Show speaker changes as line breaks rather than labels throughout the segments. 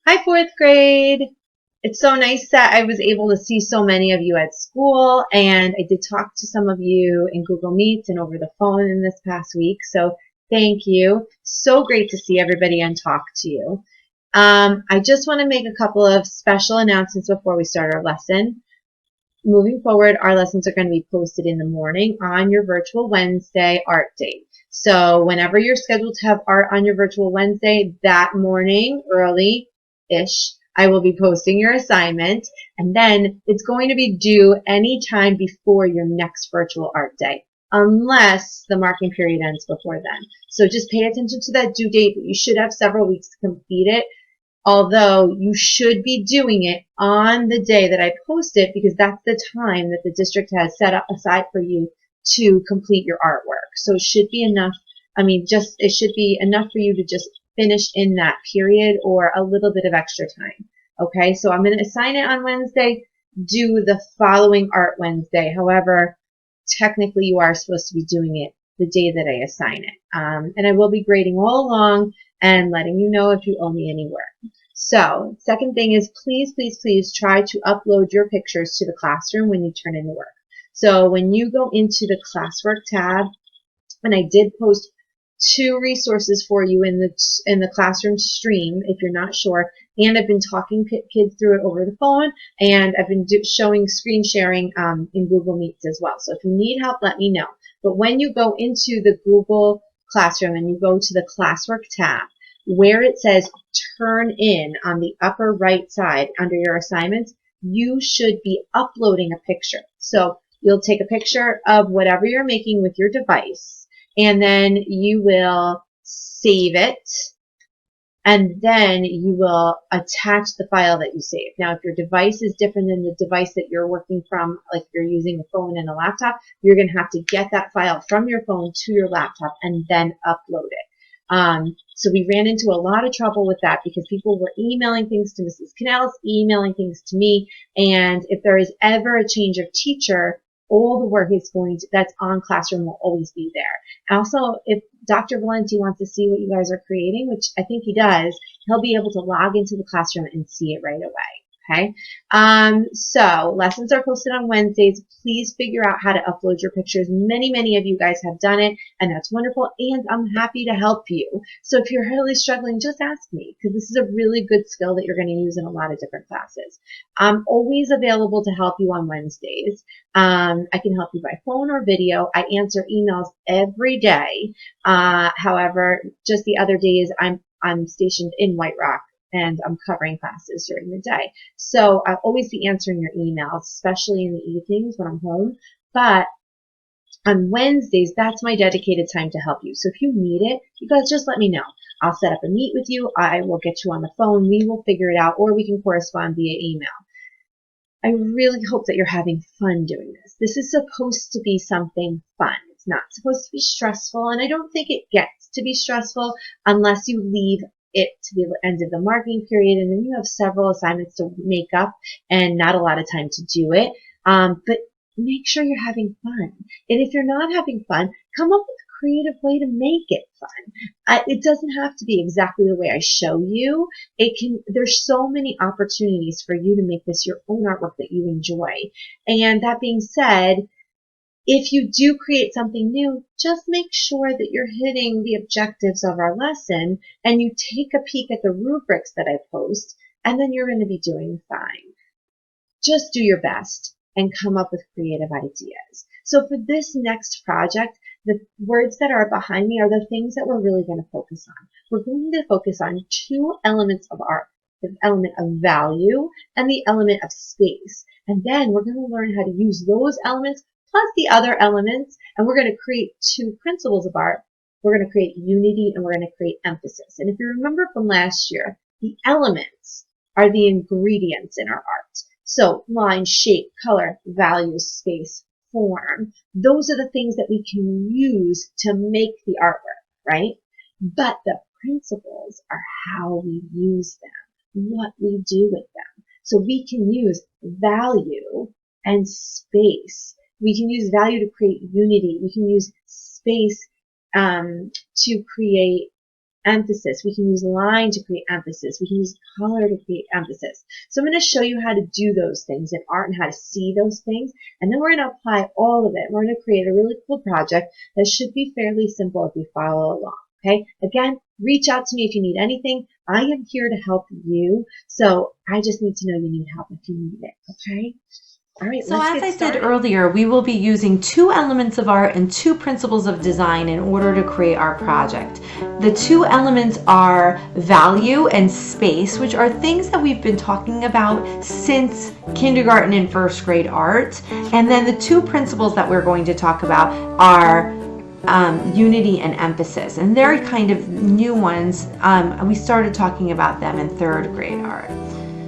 Hi, fourth grade. It's so nice that I was able to see so many of you at school, and I did talk to some of you in Google Meets and over the phone in this past week. So thank you. So great to see everybody and talk to you. I just want to make a couple of special announcements before we start our lesson. Moving forward, our lessons are going to be posted in the morning on your virtual Wednesday art day. So whenever you're scheduled to have art on your virtual Wednesday, that morning, early-ish, I will be posting your assignment, and then it's going to be due anytime before your next virtual art day, unless the marking period ends before then. So just pay attention to that due date, but you should have several weeks to complete it, although you should be doing it on the day that I post it because that's the time that the district has set up aside for you to complete your artwork. So it should be enough. It should be enough for you to just finish in that period or a little bit of extra time. Okay, so I'm going to assign it on Wednesday, do the following art Wednesday. However, technically you are supposed to be doing it the day that I assign it. And I will be grading all along and letting you know if you owe me any work. So, second thing is please, please, please try to upload your pictures to the classroom when you turn in the work. So when you go into the classwork tab, and I did post two resources for you in the classroom stream if you're not sure, and I've been talking kids through it over the phone, and I've been showing screen sharing in Google Meets as well. So if you need help, let me know. But when you go into the Google Classroom and you go to the classwork tab, where it says turn in on the upper right side under your assignments, you should be uploading a picture. So you'll take a picture of whatever you're making with your device, and then you will save it, and then you will attach the file that you saved. Now, if your device is different than the device that you're working from, like you're using a phone and a laptop, you're going to have to get that file from your phone to your laptop and then upload it. So we ran into a lot of trouble with that because people were emailing things to Mrs. Canales, emailing things to me, and if there is ever a change of teacher, all the work is that's on Classroom will always be there. Also, if Dr. Valenti wants to see what you guys are creating, which I think he does, he'll be able to log into the classroom and see it right away. Okay. So lessons are posted on Wednesdays. Please figure out how to upload your pictures. Many of you guys have done it, and that's wonderful, and I'm happy to help you. So if you're really struggling, just ask me, because this is a really good skill that you're going to use in a lot of different classes. I'm always available to help you on Wednesdays. I can help you by phone or video. I answer emails every day. However, just the other days I'm stationed in White Rock and I'm covering classes during the day. So I'll always be answering your emails, especially in the evenings when I'm home. But on Wednesdays, that's my dedicated time to help you. So if you need it, you guys just let me know. I'll set up a meet with you. I will get you on the phone. We will figure it out, or we can correspond via email. I really hope that you're having fun doing this. This is supposed to be something fun. It's not supposed to be stressful, and I don't think it gets to be stressful unless you leave it to the end of the marking period, and then you have several assignments to make up and not a lot of time to do it. But make sure you're having fun. And if you're not having fun, come up with a creative way to make it fun. It doesn't have to be exactly the way I show you. There's so many opportunities for you to make this your own artwork that you enjoy. And that being said, if you do create something new, just make sure that you're hitting the objectives of our lesson and you take a peek at the rubrics that I post, and then you're going to be doing fine. Just do your best and come up with creative ideas. So for this next project, the words that are behind me are the things that we're really going to focus on. We're going to focus on two elements of art, the element of value and the element of space. And then we're going to learn how to use those elements plus the other elements, and we're going to create two principles of art. We're going to create unity and we're going to create emphasis. And if you remember from last year, the elements are the ingredients in our art. So line, shape, color, value, space, form. Those are the things that we can use to make the artwork, right? But the principles are how we use them, what we do with them. So we can use value and space. We can use value to create unity. We can use space to create emphasis. We can use line to create emphasis. We can use color to create emphasis. So I'm going to show you how to do those things in art and how to see those things. And then we're going to apply all of it. We're going to create a really cool project that should be fairly simple if you follow along. Okay? Again, reach out to me if you need anything. I am here to help you. So I just need to know you need help if you need it. Okay? All right,
so as I said earlier, we will be using 2 elements of art and 2 principles of design in order to create our project. The 2 elements are value and space, which are things that we've been talking about since kindergarten and first grade art. And then the 2 principles that we're going to talk about are unity and emphasis. And they're kind of new ones. We started talking about them in 3rd grade art.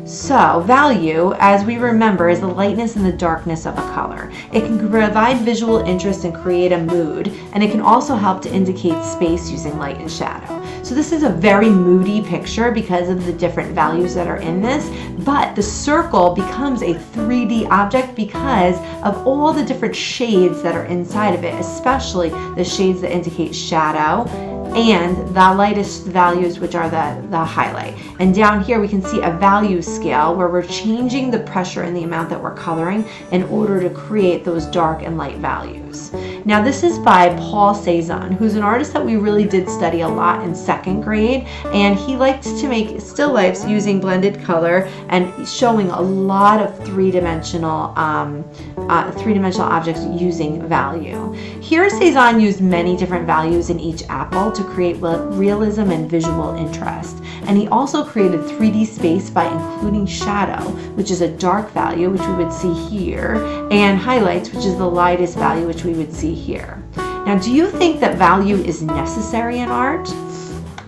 So, value, as we remember, is the lightness and the darkness of a color. It can provide visual interest and create a mood, and it can also help to indicate space using light and shadow. So this is a very moody picture because of the different values that are in this, but the circle becomes a 3D object because of all the different shades that are inside of it, especially the shades that indicate shadow and the lightest values, which are the highlight. And down here we can see a value scale where we're changing the pressure and the amount that we're coloring in order to create those dark and light values. Now this is by Paul Cezanne, who's an artist that we really did study a lot in 2nd grade, and he liked to make still lifes using blended color and showing a lot of three-dimensional objects using value. Here Cezanne used many different values in each apple to create realism and visual interest. And he also created 3D space by including shadow, which is a dark value, which we would see here, and highlights, which is the lightest value, which we would see here. Now, do you think that value is necessary in art?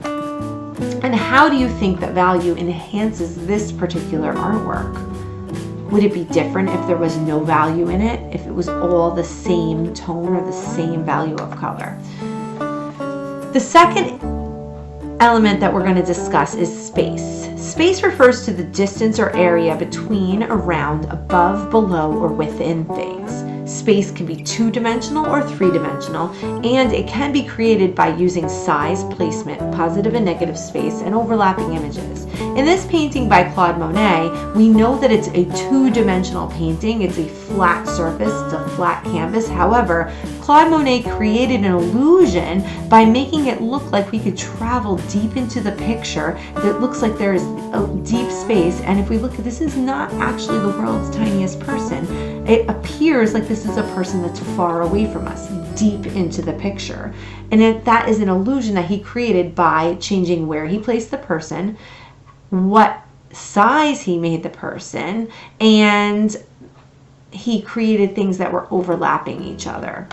And how do you think that value enhances this particular artwork? Would it be different if there was no value in it, if it was all the same tone or the same value of color? The second element that we're going to discuss is space. Space refers to the distance or area between, around, above, below, or within things. Space can be 2-dimensional or 3-dimensional, and it can be created by using size, placement, positive and negative space, and overlapping images. In this painting by Claude Monet, we know that it's a 2-dimensional painting. It's a flat surface, it's a flat canvas. However, Claude Monet created an illusion by making it look like we could travel deep into the picture. It looks like there is a deep space, and if we look at this, is not actually the world's tiniest person. It appears like this is a person that's far away from us, deep into the picture. And that is an illusion that he created by changing where he placed the person, what size he made the person, and he created things that were overlapping each other.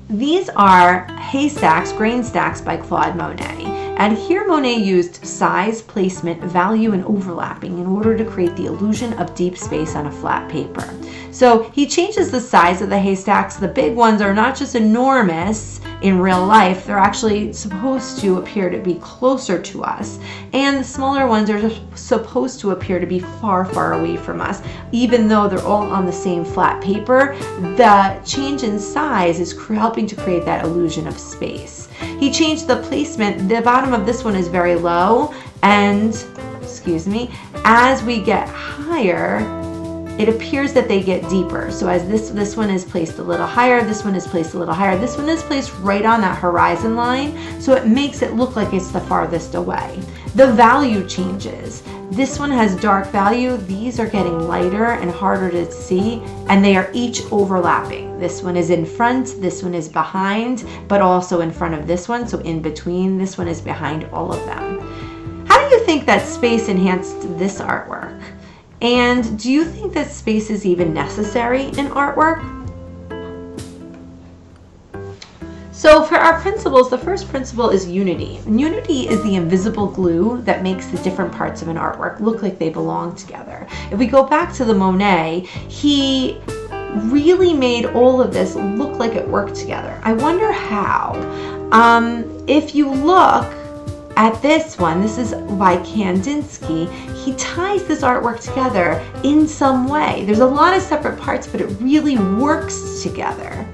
These are haystacks, grain stacks by Claude Monet. And here Monet used size, placement, value, and overlapping in order to create the illusion of deep space on a flat paper. So he changes the size of the haystacks. The big ones are not just enormous in real life, they're actually supposed to appear to be closer to us. And the smaller ones are just supposed to appear to be far, far away from us. Even though they're all on the same flat paper, the change in size is helping to create that illusion of space. He changed the placement. The bottom of this one is very low, and as we get higher, it appears that they get deeper. So as this one is placed a little higher, this one is placed a little higher, this one is placed right on that horizon line, so it makes it look like it's the farthest away. The value changes. This one has dark value, these are getting lighter and harder to see, and they are each overlapping. This one is in front, this one is behind, but also in front of this one, so in between, this one is behind all of them. How do you think that space enhanced this artwork? And do you think that space is even necessary in artwork? So for our principles, the first principle is unity. And unity is the invisible glue that makes the different parts of an artwork look like they belong together. If we go back to the Monet, he really made all of this look like it worked together. I wonder how. If you look at this one, this is by Kandinsky, he ties this artwork together in some way. There's a lot of separate parts, but it really works together.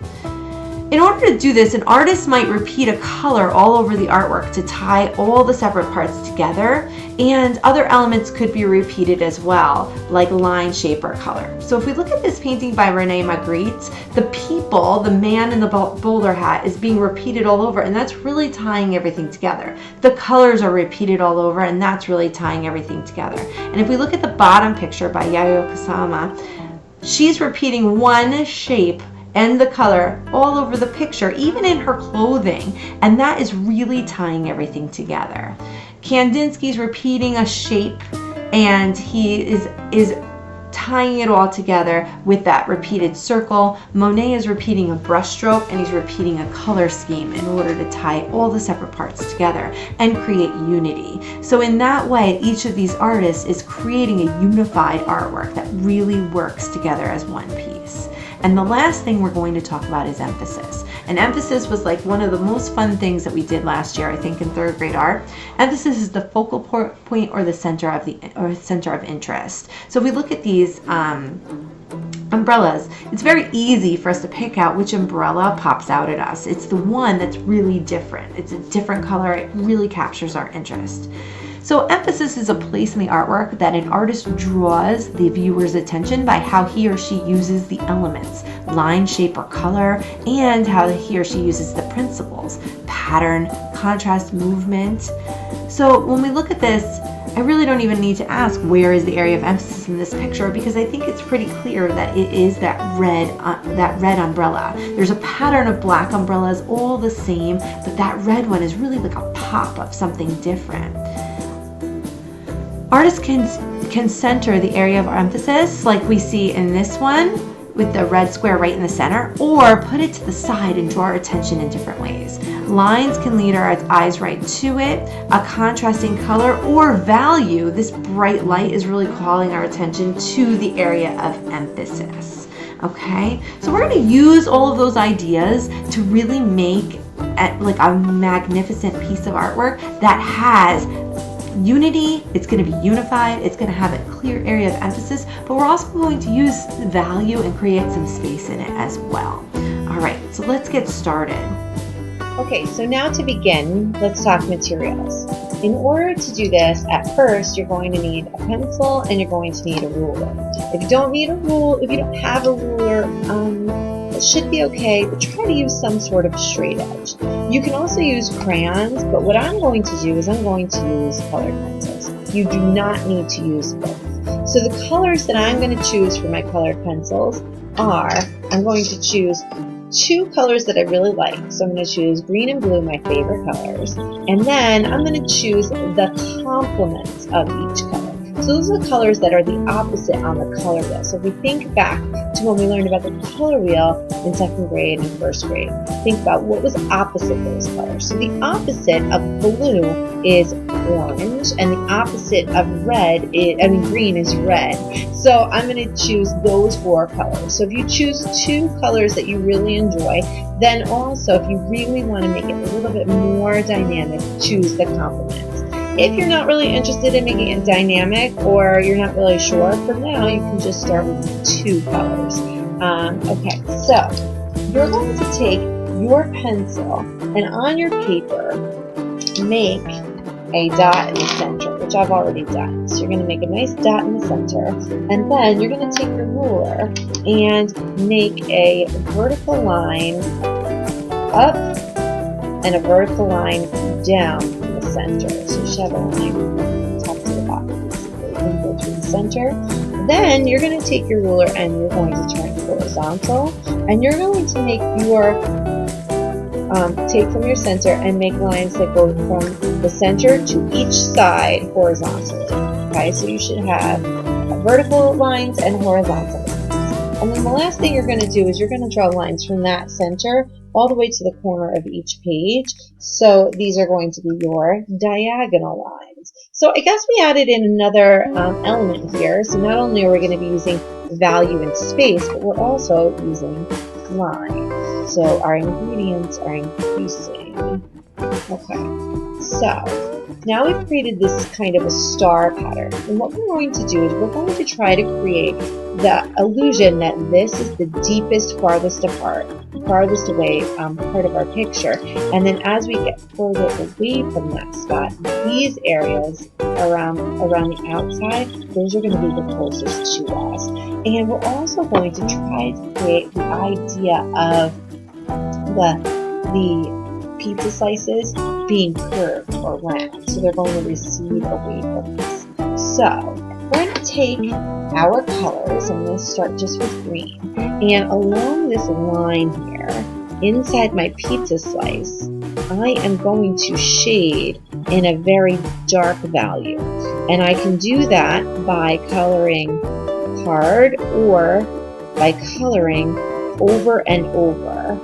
In order to do this, an artist might repeat a color all over the artwork to tie all the separate parts together, and other elements could be repeated as well, like line, shape, or color. So if we look at this painting by Rene Magritte, the people, the man in the bowler hat, is being repeated all over, and that's really tying everything together. The colors are repeated all over, and that's really tying everything together. And if we look at the bottom picture by Yayoi Kusama, she's repeating one shape and the color all over the picture, even in her clothing, and that is really tying everything together. Kandinsky's repeating a shape, and he is tying it all together with that repeated circle. Monet is repeating a brushstroke, and he's repeating a color scheme in order to tie all the separate parts together and create unity. So in that way, each of these artists is creating a unified artwork that really works together as one piece. And the last thing we're going to talk about is emphasis. And emphasis was like one of the most fun things that we did last year, I think, in third grade art. Emphasis is the focal point or the center of interest. So if we look at these umbrellas, it's very easy for us to pick out which umbrella pops out at us. It's the one that's really different. It's a different color. It really captures our interest. So emphasis is a place in the artwork that an artist draws the viewer's attention by how he or she uses the elements, line, shape, or color, and how he or she uses the principles, pattern, contrast, movement. So when we look at this, I really don't even need to ask where is the area of emphasis in this picture, because I think it's pretty clear that it is that red umbrella. There's a pattern of black umbrellas all the same, but that red one is really like a pop of something different. Artists can center the area of our emphasis like we see in this one with the red square right in the center, or put it to the side and draw our attention in different ways. Lines can lead our eyes right to it, a contrasting color or value. This bright light is really calling our attention to the area of emphasis. Okay, so we're going to use all of those ideas to really make like a magnificent piece of artwork that has unity. It's going to be unified. It's going to have a clear area of emphasis, but we're also going to use value and create some space in it as well. All right, so let's get started.
Okay, so now to begin, let's talk materials. In order to do this, at first, you're going to need a pencil and you're going to need a ruler. If you don't have a ruler, it should be okay, but try to use some sort of straight edge. You can also use crayons, but what I'm going to do is I'm going to use colored pencils. You do not need to use both. So the colors that I'm going to choose for my colored pencils are, I'm going to choose two colors that I really like. So I'm going to choose green and blue, my favorite colors. And then I'm going to choose the complements of each color. So those are the colors that are the opposite on the color wheel. So if we think back to when we learned about the color wheel in second grade and first grade, think about what was opposite those colors. So the opposite of blue is orange, and the opposite of green is red. So I'm going to choose those four colors. So if you choose two colors that you really enjoy, then also if you really want to make it a little bit more dynamic, choose the complements. If you're not really interested in making it dynamic, or you're not really sure, for now you can just start with two colors. Okay, so you're going to take your pencil and on your paper make a dot in the center, which I've already done. So you're going to make a nice dot in the center, and then you're going to take your ruler and make a vertical line up and a vertical line down in the center. So you should have a line from the top to the bottom. Basically, you're going to go through the center. Then you're going to take your ruler and you're going to turn horizontal, and you're going to make your take from your center and make lines that go from the center to each side horizontally. Okay, so you should have vertical lines and horizontal lines. And then the last thing you're going to do is you're going to draw lines from that center all the way to the corner of each page. So these are going to be your diagonal lines. So I guess we added in another element here. So not only are we going to be using value and space, but we're also using line. So our ingredients are increasing. Okay, so now we've created this kind of a star pattern. And what we're going to do is we're going to try to create the illusion that this is the deepest, farthest away part of our picture. And then as we get further away from that spot, these areas around the outside, those are going to be the closest to us. And we're also going to try to create the idea of the pizza slices being curved or round, so they're going to recede away from us. So we're going to take our colors. I'm going to start just with green, and along this line here, inside my pizza slice, I am going to shade in a very dark value, and I can do that by coloring hard or by coloring over and over.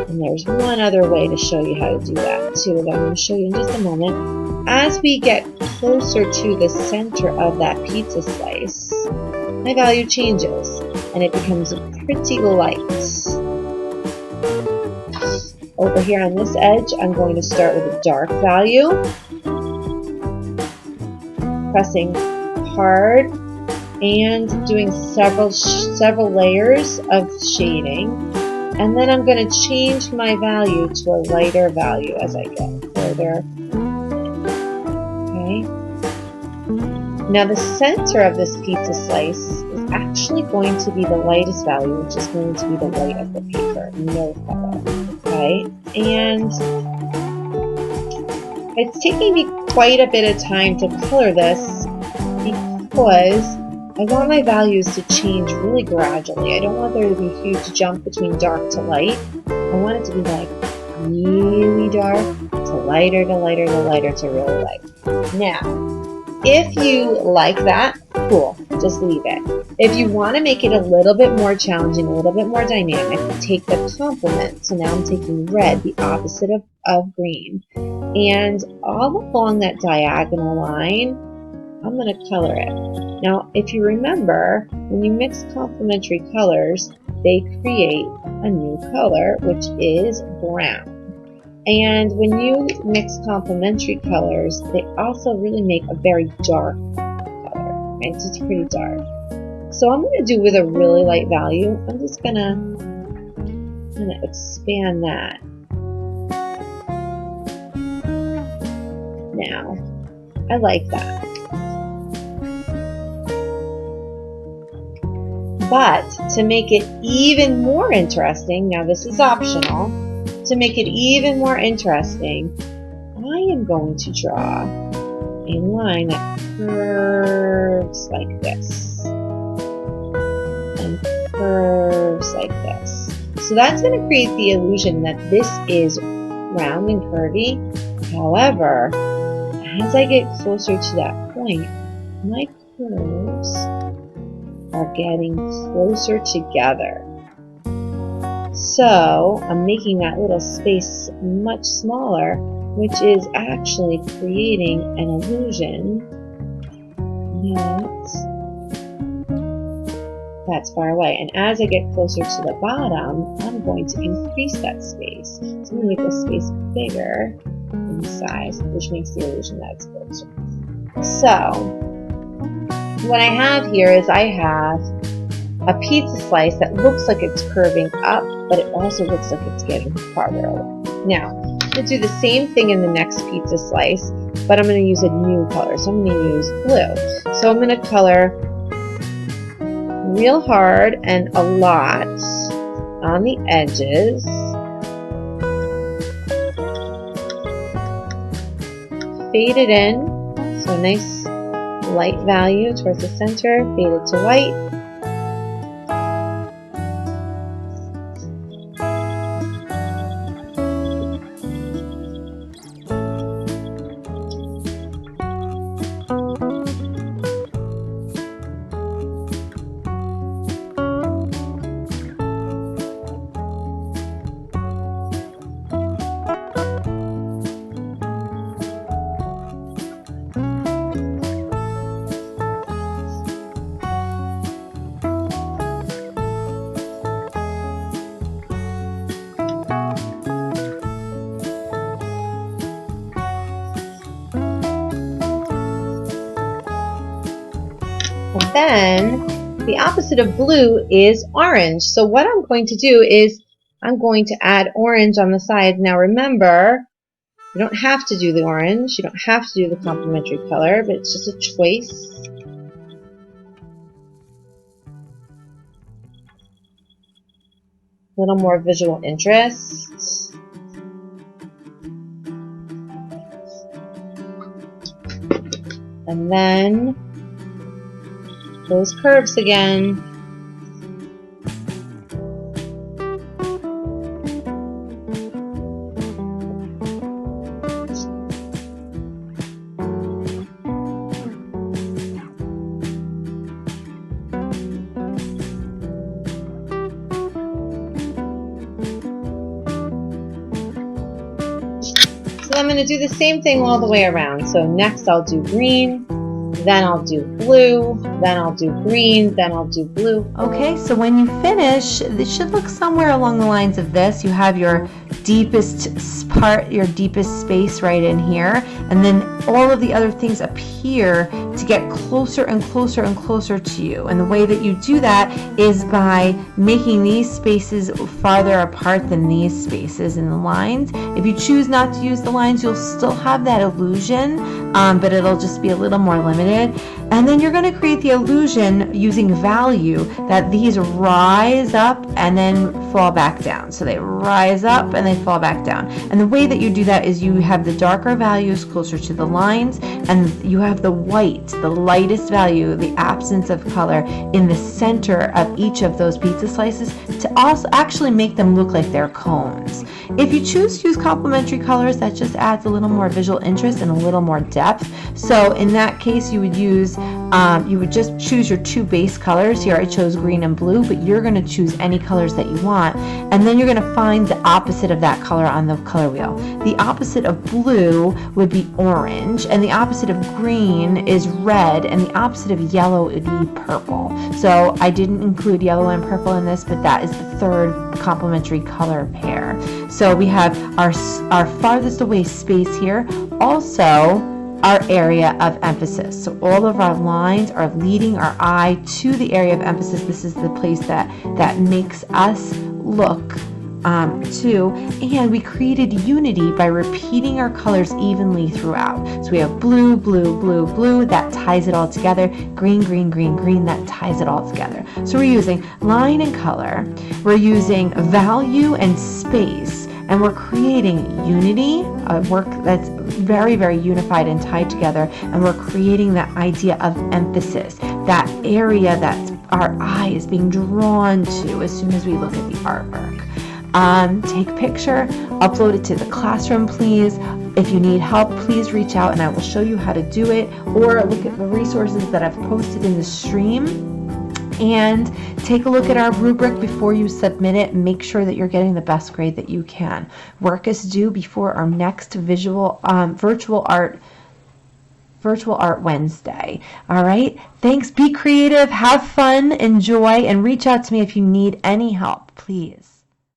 And there's one other way to show you how to do that too that I'm going to show you in just a moment. As we get closer to the center of that pizza slice, my value changes and it becomes pretty light. Over here on this edge, I'm going to start with a dark value, pressing hard and doing several layers of shading. And then I'm going to change my value to a lighter value as I get further. Okay. Now the center of this pizza slice is actually going to be the lightest value, which is going to be the white of the paper, no color. Okay. And it's taking me quite a bit of time to color this because I want my values to change really gradually. I don't want there to be a huge jump between dark to light. I want it to be like really dark to lighter to lighter to lighter to really light. Now, if you like that, cool, just leave it. If you want to make it a little bit more challenging, a little bit more dynamic, take the complement. So now I'm taking red, the opposite of green. And all along that diagonal line, I'm going to color it. Now, if you remember, when you mix complementary colors, they create a new color, which is brown. And when you mix complementary colors, they also really make a very dark color. Right? So it's pretty dark. So I'm going to do with a really light value. I'm just going to expand that. Now, I like that. But to make it even more interesting, now this is optional, to make it even more interesting, I am going to draw a line that curves like this and curves like this. So that's going to create the illusion that this is round and curvy. However, as I get closer to that point, my curves are getting closer together. So I'm making that little space much smaller, which is actually creating an illusion that's far away. And as I get closer to the bottom, I'm going to increase that space. So I'm going to make the space bigger in size, which makes the illusion that it's closer. So what I have here is I have a pizza slice that looks like it's curving up, but it also looks like it's getting farther away. Now, I'm going to do the same thing in the next pizza slice, but I'm going to use a new color. So I'm going to use blue. So I'm going to color real hard and a lot on the edges. Fade it in, so a nice light value towards the center, fade it to white. And then the opposite of blue is orange. So what I'm going to do is I'm going to add orange on the side. Now remember, you don't have to do the orange. You don't have to do the complementary color, but it's just a choice. A little more visual interest. And then those curves again. So I'm going to do the same thing all the way around. So next I'll do green, then I'll do blue, then I'll do green, then I'll do blue.
Okay, so when you finish, it should look somewhere along the lines of this. You have your deepest part, your deepest space right in here, and then all of the other things appear to get closer and closer and closer to you. And the way that you do that is by making these spaces farther apart than these spaces in the lines. If you choose not to use the lines, you'll still have that illusion, but it'll just be a little more limited. And then you're going to create the illusion using value that these rise up and then fall back down. So they rise up and they fall back down. And the way that you do that is you have the darker values closer to the lines, and you have the white, the lightest value, the absence of color, in the center of each of those pizza slices to also actually make them look like they're cones. If you choose to use complementary colors, that just adds a little more visual interest and a little more depth. So in that case, you would use, you would just choose your two base colors. Here I chose green and blue, but you're going to choose any colors that you want. And then you're going to find the opposite of that color on the color wheel. The opposite of blue would be orange, and the opposite of green is red, and the opposite of yellow would be purple. So I didn't include yellow and purple in this, but that is the third complementary color pair. So we have our farthest away space here, also our area of emphasis. So all of our lines are leading our eye to the area of emphasis. This is the place that makes us look to, and we created unity by repeating our colors evenly throughout. So we have blue, blue, blue, blue, that ties it all together. Green, green, green, green, that ties it all together. So we're using line and color, we're using value and space, and we're creating unity, a work that's very, very unified and tied together, and we're creating that idea of emphasis, that area that our eye is being drawn to as soon as we look at the artwork. Take a picture, upload it to the classroom, please. If you need help, please reach out and I will show you how to do it, or look at the resources that I've posted in the stream. And take a look at our rubric before you submit it, and make sure that you're getting the best grade that you can. Work is due before our next virtual art Wednesday. All right, thanks. Be creative, have fun, enjoy, and reach out to me if you need any help, please.